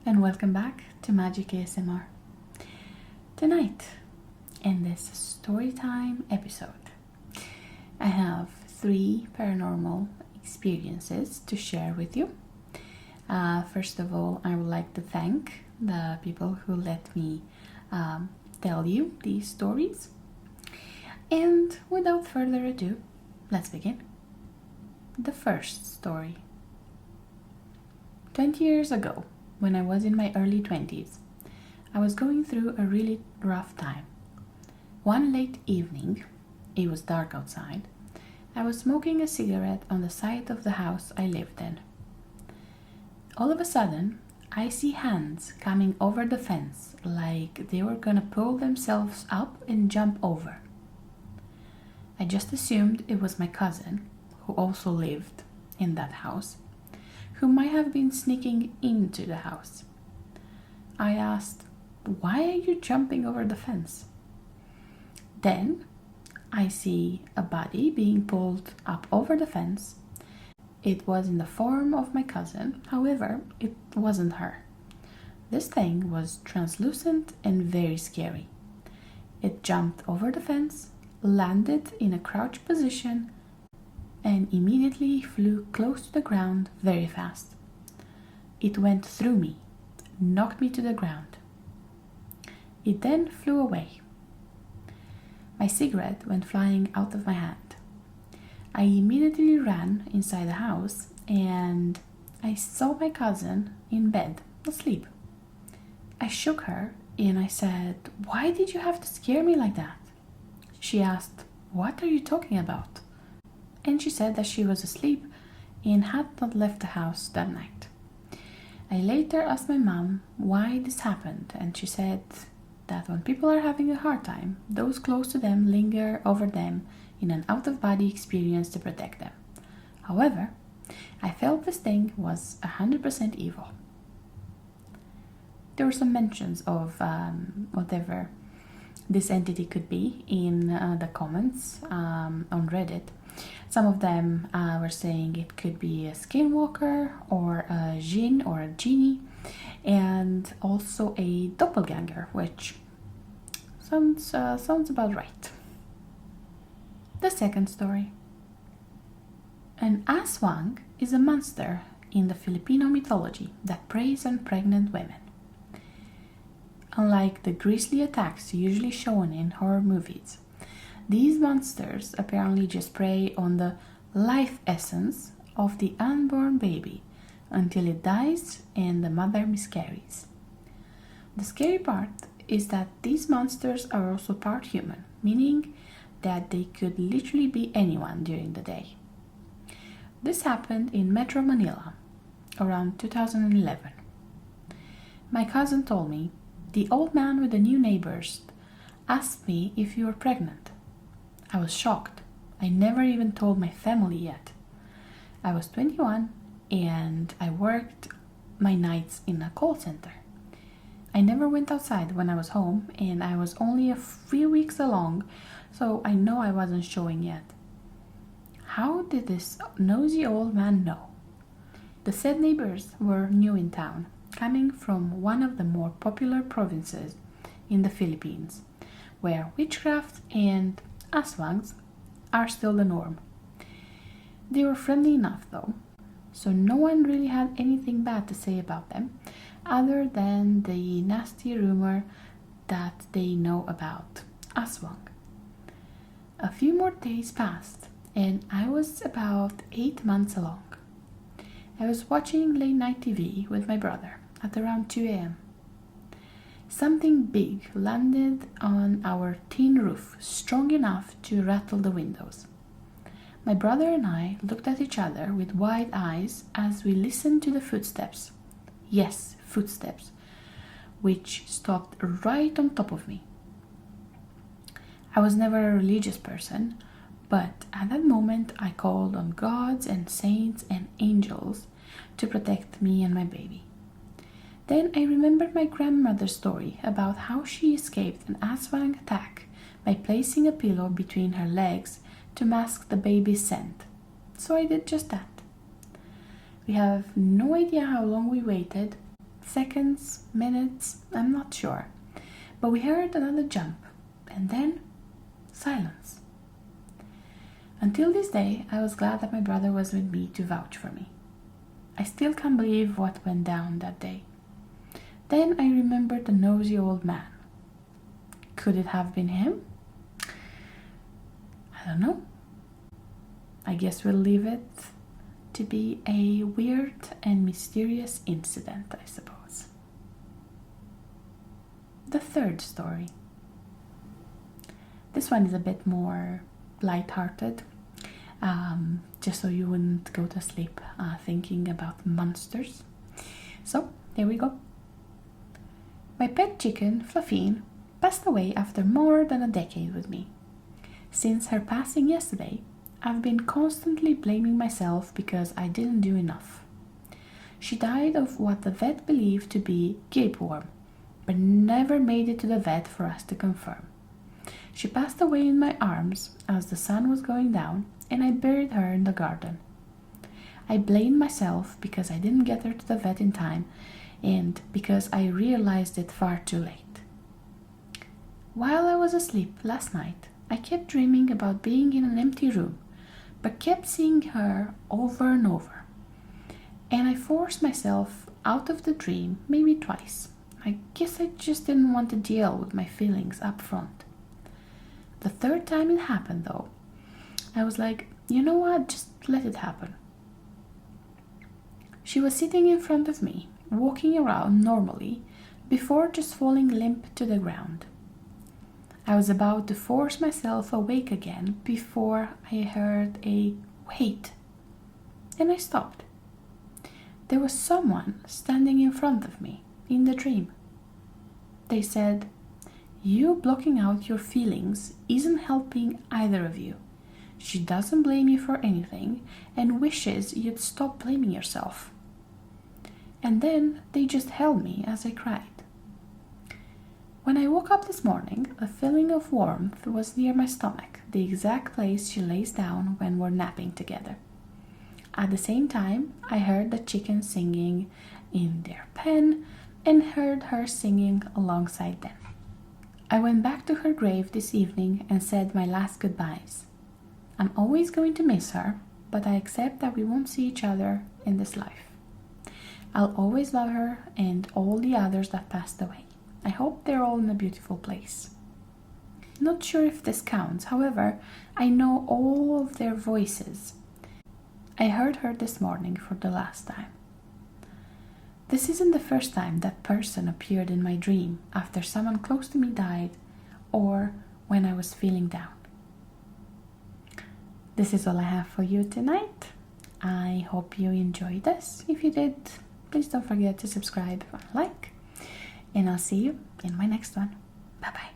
and welcome back to Magic ASMR. Tonight, in this storytime episode, I have 3 paranormal experiences to share with you. First of all, I would like to thank the people who let me tell you these stories. And without further ado, let's begin. The first story. 20 years ago, when I was in my early 20s, I was going through a really rough time. One late evening, it was dark outside, I was smoking a cigarette on the side of the house I lived in. All of a sudden, I see hands coming over the fence like they were gonna pull themselves up and jump over. I just assumed it was my cousin, who also lived in that house, who might have been sneaking into the house. I asked, "Why are you jumping over the fence?" Then I see a body being pulled up over the fence. It was in the form of my cousin, however, it wasn't her. This thing was translucent and very scary. It jumped over the fence, landed in a crouch position, and immediately flew close to the ground very fast. It went through me, knocked me to the ground. It then flew away. My cigarette went flying out of my hand. I immediately ran inside the house and I saw my cousin in bed, asleep. I shook her and I said, "Why did you have to scare me like that?" She asked, "What are you talking about?" And she said that she was asleep and had not left the house that night. I later asked my mom why this happened, and she said that when people are having a hard time, those close to them linger over them in an out-of-body experience to protect them. However, I felt this thing was 100% evil. There were some mentions of whatever this entity could be in the comments on Reddit. Some of them were saying it could be a skinwalker or a jinn or a genie, and also a doppelganger, which sounds about right. The second story. An Aswang is a monster in the Filipino mythology that preys on pregnant women. Unlike the grisly attacks usually shown in horror movies, these monsters apparently just prey on the life essence of the unborn baby until it dies and the mother miscarries. The scary part is that these monsters are also part human, meaning that they could literally be anyone during the day. This happened in Metro Manila around 2011. My cousin told me, "The old man with the new neighbors asked me if you were pregnant." I was shocked. I never even told my family yet. I was 21 and I worked my nights in a call center. I never went outside when I was home and I was only a few weeks along, so I know I wasn't showing yet. How did this nosy old man know? The said neighbors were new in town, coming from one of the more popular provinces in the Philippines, where witchcraft and Aswangs are still the norm. They were friendly enough though, so no one really had anything bad to say about them, other than the nasty rumor that they know about Aswang. A few more days passed, and I was about 8 months along. I was watching late night TV with my brother at around 2 a.m. Something big landed on our tin roof, strong enough to rattle the windows. My brother and I looked at each other with wide eyes as we listened to the footsteps. Yes, footsteps, which stopped right on top of me. I was never a religious person, but at that moment I called on gods and saints and angels to protect me and my baby. Then I remembered my grandmother's story about how she escaped an Aswang attack by placing a pillow between her legs to mask the baby's scent. So I did just that. We have no idea how long we waited, seconds, minutes, I'm not sure. But we heard another jump, and then silence. Until this day, I was glad that my brother was with me to vouch for me. I still can't believe what went down that day. Then I remembered the nosy old man. Could it have been him? I don't know. I guess we'll leave it to be a weird and mysterious incident, I suppose. The third story. This one is a bit more light-hearted, just so you wouldn't go to sleep thinking about monsters. So, here we go. My pet chicken, Fluffine, passed away after more than a decade with me. Since her passing yesterday, I've been constantly blaming myself because I didn't do enough. She died of what the vet believed to be gapeworm, but never made it to the vet for us to confirm. She passed away in my arms as the sun was going down, and I buried her in the garden. I blamed myself because I didn't get her to the vet in time, and because I realized it far too late. While I was asleep last night, I kept dreaming about being in an empty room, but kept seeing her over and over. And I forced myself out of the dream maybe twice. I guess I just didn't want to deal with my feelings up front. The third time it happened though, I was like, you know what, just let it happen. She was sitting in front of me, walking around normally, before just falling limp to the ground. I was about to force myself awake again before I heard a wait, and I stopped. There was someone standing in front of me in the dream. They said, "You blocking out your feelings isn't helping either of you. She doesn't blame you for anything and wishes you'd stop blaming yourself." And then they just held me as I cried. When I woke up this morning, a feeling of warmth was near my stomach, the exact place she lays down when we're napping together. At the same time, I heard the chickens singing in their pen and heard her singing alongside them. I went back to her grave this evening and said my last goodbyes. I'm always going to miss her, but I accept that we won't see each other in this life. I'll always love her and all the others that passed away. I hope they're all in a beautiful place. Not sure if this counts, however, I know all of their voices. I heard her this morning for the last time. This isn't the first time that person appeared in my dream after someone close to me died or when I was feeling down. This is all I have for you tonight. I hope you enjoyed this. If you did, please don't forget to subscribe and like. And I'll see you in my next one. Bye bye.